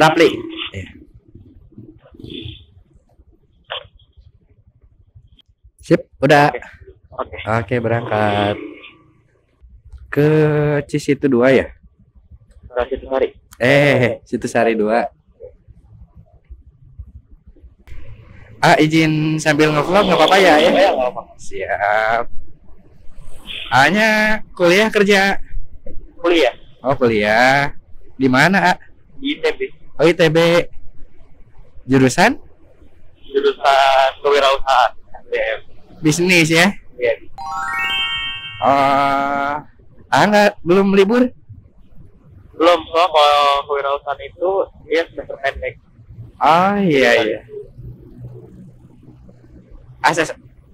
Rapli. Iya. Sip, udah. Oke. Oke, berangkat. Ke Cisitu 2 ya? Terima kasih Mari. Situsari 2. Izin sambil nge-vlog nggak apa-apa ya? Nggak apa-apa. Siap. A-nya kuliah kerja? Kuliah Oh, kuliah. Di mana, A? di ITB. Oh, ITB. Jurusan? Jurusan kewirausahaan. SDM. Bisnis ya? Iya. Belum libur? Belum, soal kalau kewirausahaan itu dia semester pendek. Oh, iya.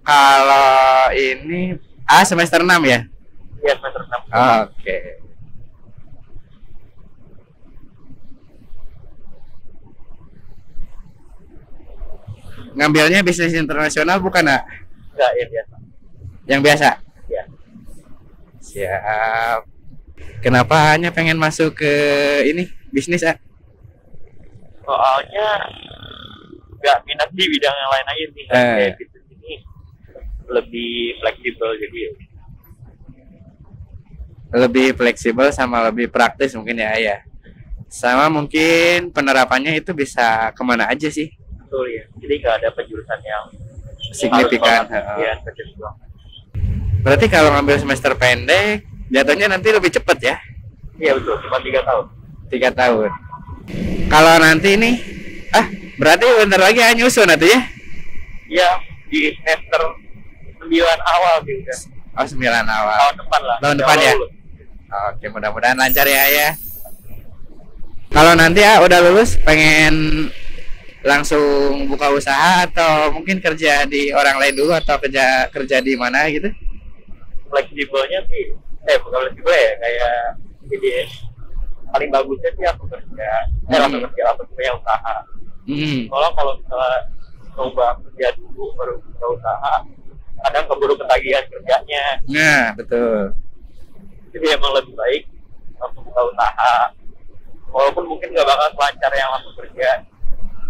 Kalau ini semester 6 ya? Iya, semester 6. Oke. Ngambilnya bisnis internasional bukan, nak? Enggak, ya biasa. Yang biasa? Iya. Siap. Kenapa hanya pengen masuk ke ini bisnis, ah? Soalnya nggak minat di bidang yang lain aja sih. Kayak bisnis ini lebih fleksibel, jadi lebih fleksibel sama lebih praktis mungkin ya. Sama mungkin penerapannya itu bisa kemana aja sih? betul ya. Jadi nggak ada penjurusan yang Signifikan. Iya, spesialis banget. Berarti kalau ngambil semester pendek, jatuhnya nanti lebih cepet ya? Iya betul, cuma 3 tahun. 3 tahun. Kalau nanti ini, berarti bentar lagi nyusun nanti ya? Iya, di semester 9 awal juga. Oh, 9 awal. Tahun depan lah. Tahun depan ya? Lulus. Oke, mudah-mudahan lancar ya. Kalau nanti udah lulus, pengen langsung buka usaha atau mungkin kerja di orang lain dulu atau kerja di mana gitu? Fleksibelnya sih, bukan fleksibel ya, kayak jadi paling bagusnya sih aku kerja, langsung punya usaha. Kalau misalnya coba kerja dulu baru buka usaha, kadang keburu ketagihan kerjanya. Nah, betul. Jadi emang lebih baik langsung buka usaha, walaupun mungkin nggak bakal selancar yang langsung kerja.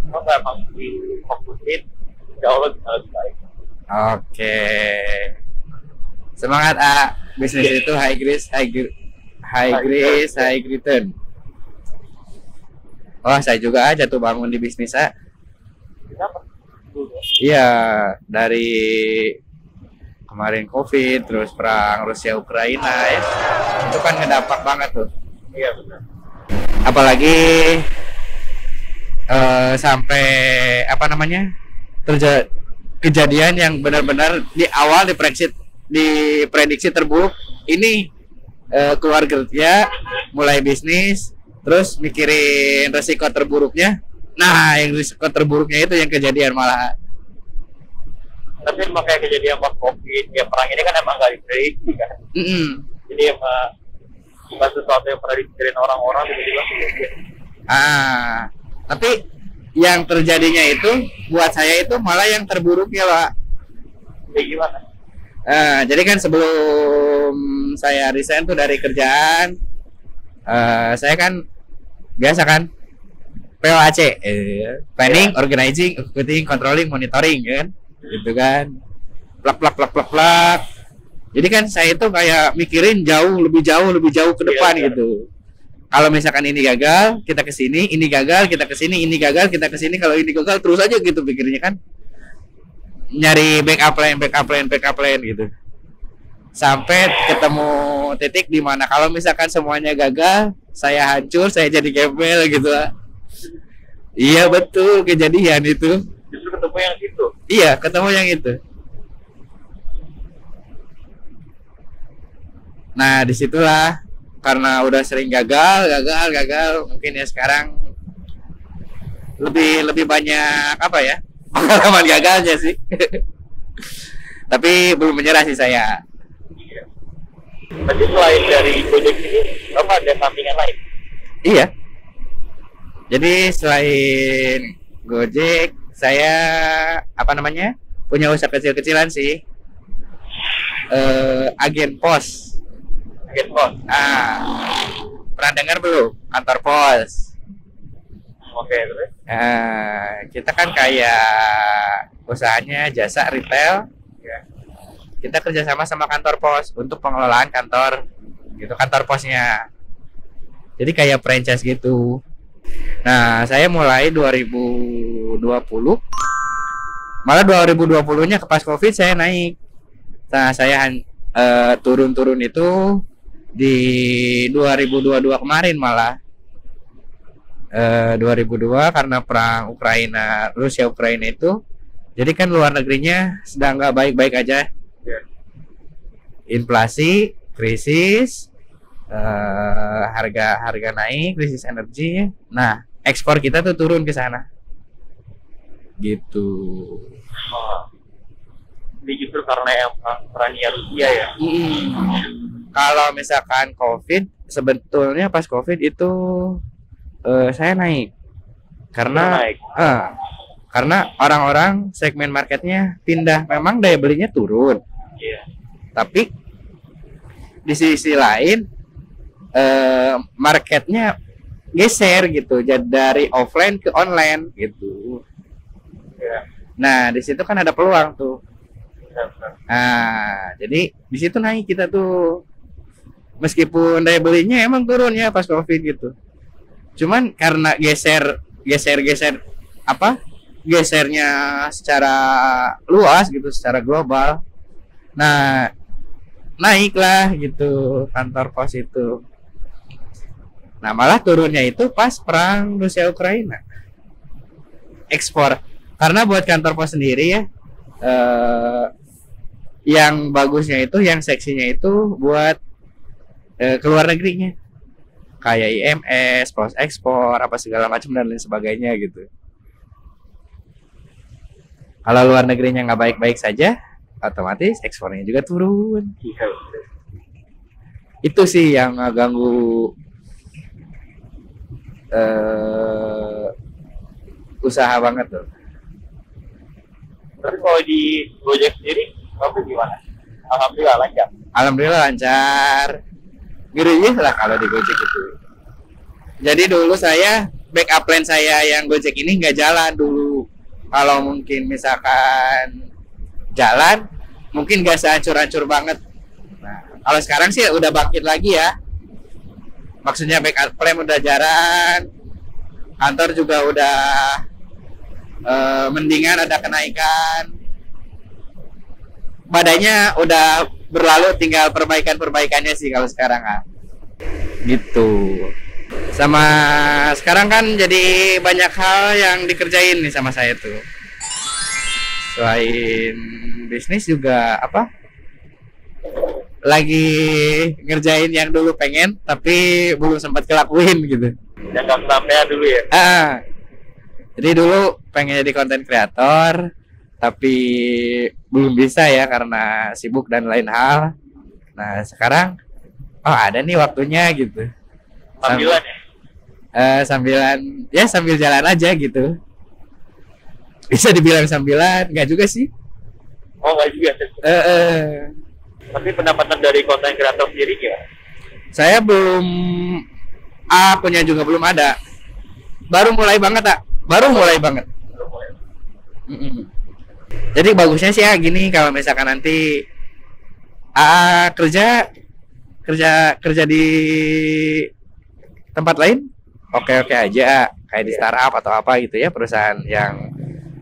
Kalau emang difokusin, jauh bisa lebih baik. Oke. Semangat, bisnis itu high risk, high return. Oh, saya juga jatuh bangun di bisnis, Kenapa? Iya, dari kemarin COVID, terus perang Rusia Ukraina ya. Itu kan ngedampak banget tuh. Iya benar. Apalagi sampai kejadian yang benar-benar di awal diprediksi terburuk. Ini keluarga kerja, mulai bisnis, terus mikirin resiko terburuknya. Nah, yang risiko terburuknya itu yang kejadian malah. Tapi emang kayak kejadian pas COVID, ya perang ini kan emang nggak diprediksi kan. Jadi emang bukan sesuatu yang pernah dipikirin orang-orang, tiba-tiba kejadian. Tapi yang terjadinya itu buat saya itu malah yang terburuknya, Pak. Jadi gimana? Jadi kan sebelum saya resign tuh dari kerjaan, saya kan biasa kan POAC, planning, organizing, executing, controlling, monitoring kan, gitu kan, plak. Jadi kan saya itu kayak mikirin lebih jauh ke depan gitu. Kalau misalkan ini gagal, kita ke sini, ini gagal, kita ke sini, ini gagal, kita ke sini. Kalau ini gagal terus aja gitu pikirnya kan. Nyari backup plan gitu. Sampai ketemu titik di mana kalau misalkan semuanya gagal, saya hancur, saya jadi gembel gitu. Iya betul, kejadian itu. Justru ketemu yang itu. Iya, ketemu yang itu. Nah, disitulah karena udah sering gagal, mungkin ya sekarang lebih banyak pengalaman gagalnya sih. Tapi belum menyerah sih saya. Iya. Tapi selain dari Gojek ini, apa ada sampingan lain? Iya. Jadi selain Gojek, saya punya usaha kecil-kecilan sih. Agen pos. Agen pos. Pernah dengar belum? Kantor pos. Oke, terus? Kita kan kayak usahanya jasa retail. Ya. Kita kerjasama sama kantor pos untuk pengelolaan kantor, gitu, kantor posnya. Jadi kayak franchise gitu. Nah, saya mulai 2020. Malah 2020-nya pas COVID saya naik. Nah, saya turun-turun itu di 2022 kemarin malah. 2002 karena perang Rusia Ukraina itu, jadi kan luar negerinya sedang nggak baik-baik aja, inflasi, krisis, harga naik, krisis energi. Nah, ekspor kita tuh turun ke sana, gitu. Ini justru karena yang perangnya Rusia ya. Kalau misalkan COVID, sebetulnya pas COVID itu saya naik karena orang-orang segmen marketnya pindah, memang daya belinya turun. Tapi di sisi lain marketnya geser gitu, jadi dari offline ke online gitu. Nah, di situ kan ada peluang tuh. Nah, jadi di situ naik kita tuh, meskipun daya belinya emang turun ya pas COVID gitu. Cuman karena gesernya secara luas gitu, secara global. Nah, naiklah gitu kantor pos itu. Nah, malah turunnya itu pas perang Rusia Ukraina. Ekspor. Karena buat kantor pos sendiri ya, yang bagusnya itu, yang seksinya itu buat ke luar negerinya. Kayak IMS, pos ekspor, apa segala macam dan lain sebagainya gitu. Kalau luar negerinya nggak baik-baik saja, otomatis ekspornya juga turun. Itu sih yang ganggu usaha banget tuh. Tapi kalau di Gojek sendiri, kamu gimana? Alhamdulillah lancar. Alhamdulillah lancar. Gerinyih lah kalau di Gojek itu. Jadi dulu saya backup plan saya yang Gojek ini nggak jalan dulu. Kalau mungkin misalkan jalan, mungkin nggak sehancur-hancur banget. Nah, kalau sekarang sih udah bangkit lagi ya. Maksudnya backup plan udah jalan, kantor juga udah mendingan, ada kenaikan. Badannya udah berlalu, tinggal perbaikannya sih kalau sekarang gitu. Sama sekarang kan jadi banyak hal yang dikerjain nih sama saya tuh. Selain bisnis juga lagi ngerjain yang dulu pengen tapi belum sempat kelakuin gitu. Yang nggak kesampaian dulu ya. Jadi dulu pengen jadi konten kreator tapi belum bisa ya karena sibuk dan lain hal. Nah, sekarang ada nih waktunya gitu. Sambilan ya? Sambil jalan aja gitu. Bisa dibilang sambilan, enggak juga sih. Oh, enggak juga. Tapi pendapatan dari konten kreator sendiri gimana? Saya belum punya juga belum ada. Baru mulai banget, Baru mulai banget. Jadi bagusnya sih gini, kalau misalkan nanti kerja di tempat lain oke aja, kayak di startup atau apa gitu ya, perusahaan yang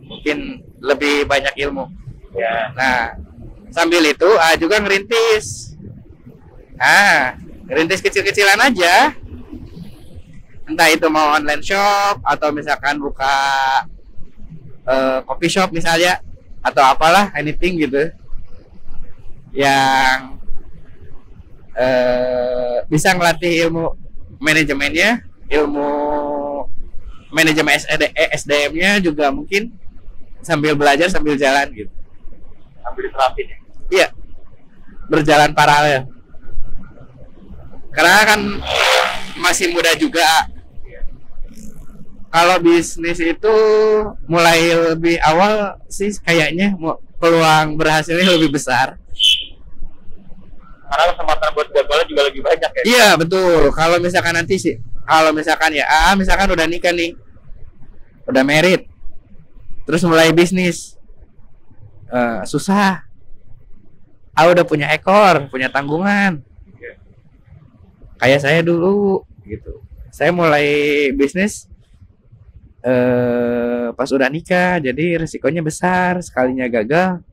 mungkin lebih banyak ilmu ya. Nah, sambil itu juga ngerintis kecil-kecilan aja, entah itu mau online shop atau misalkan buka coffee shop misalnya, atau apalah, anything gitu yang bisa ngelatih ilmu manajemennya, ilmu manajemen SDM-nya juga mungkin sambil belajar sambil jalan gitu. Sambil terapin ya? Iya, berjalan paralel. Karena kan masih muda juga. Kalau bisnis itu mulai lebih awal sih kayaknya peluang berhasilnya lebih besar. Karena kesempatan buat gagalnya juga lebih banyak ya. Iya betul. Kalau misalkan nanti sih, misalkan udah nikah nih, udah merit, terus mulai bisnis, susah. Udah punya ekor, punya tanggungan. Kayak saya dulu gitu. Saya mulai bisnis pas udah nikah, jadi resikonya besar. Sekalinya gagal,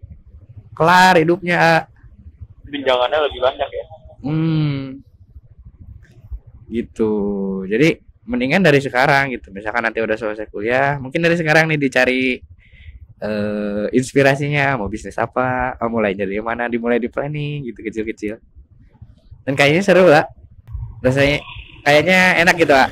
kelar hidupnya. Tunjangannya lebih banyak ya. Gitu. Jadi mendingan dari sekarang gitu. Misalkan nanti udah selesai kuliah, mungkin dari sekarang nih dicari inspirasinya, mau bisnis apa, mulai dari mana, dimulai di planning gitu, kecil-kecil. Dan kayaknya seru lah. Rasanya kayaknya enak gitu, Kak.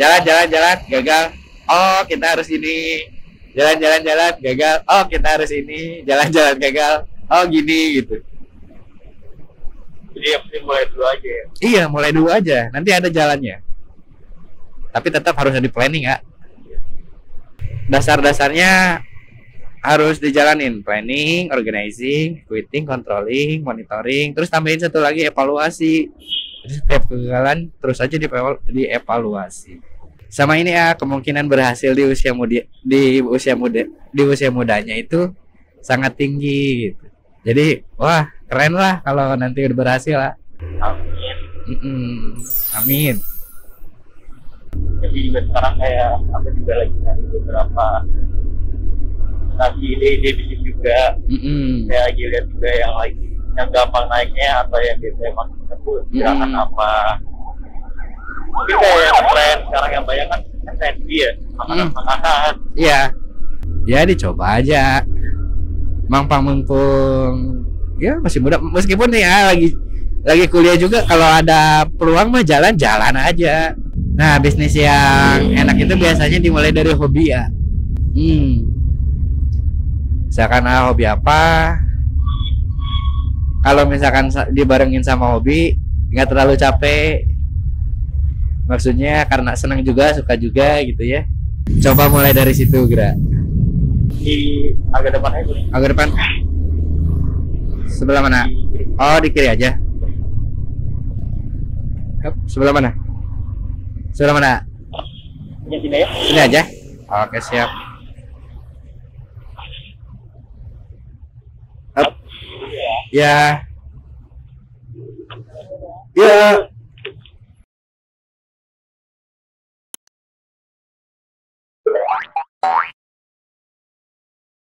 Jalan-jalan gagal. Oh, kita harus ini. Jalan-jalan gagal. Oh, kita harus ini. Jalan-jalan gagal. Oh, gini gitu. Jadi yang penting mulai dulu aja ya. Iya, mulai dulu aja. Nanti ada jalannya. Tapi tetap harus ada planning, Kak. Dasar-dasarnya harus dijalanin, planning, organizing, quitting, controlling, monitoring, terus tambahin satu lagi evaluasi. Jadi setiap kegagalan terus aja dievaluasi. Sama ini ya, kemungkinan berhasil di usia mudanya itu sangat tinggi gitu. Jadi wah keren lah kalau nanti udah berhasil lah. Amin. Amin. Jadi juga sekarang kayak aku juga lagi nyari beberapa ide-ide bisnis juga. Saya lagi lihat juga yang gampang naiknya atau yang biasanya masih tersebut gerakan apa. Mungkin kayak yang tren sekarang yang banyak kan F&B ya, makanan. Iya. Ya dicoba aja. Mumpung ya masih muda, meskipun nih ya lagi kuliah juga, kalau ada peluang mah jalan-jalan aja. Nah, bisnis yang enak itu biasanya dimulai dari hobi ya. Misalkan hobi apa, kalau misalkan dibarengin sama hobi nggak terlalu capek, maksudnya karena senang juga, suka juga gitu ya. Coba mulai dari situ, Gra. Di agak depan aja. Agak depan. Sebelah mana? Oh, di kiri aja. Sebelah mana? Sebelah mana? Sini ya. Sini aja. Oke, siap. Ya. Ya.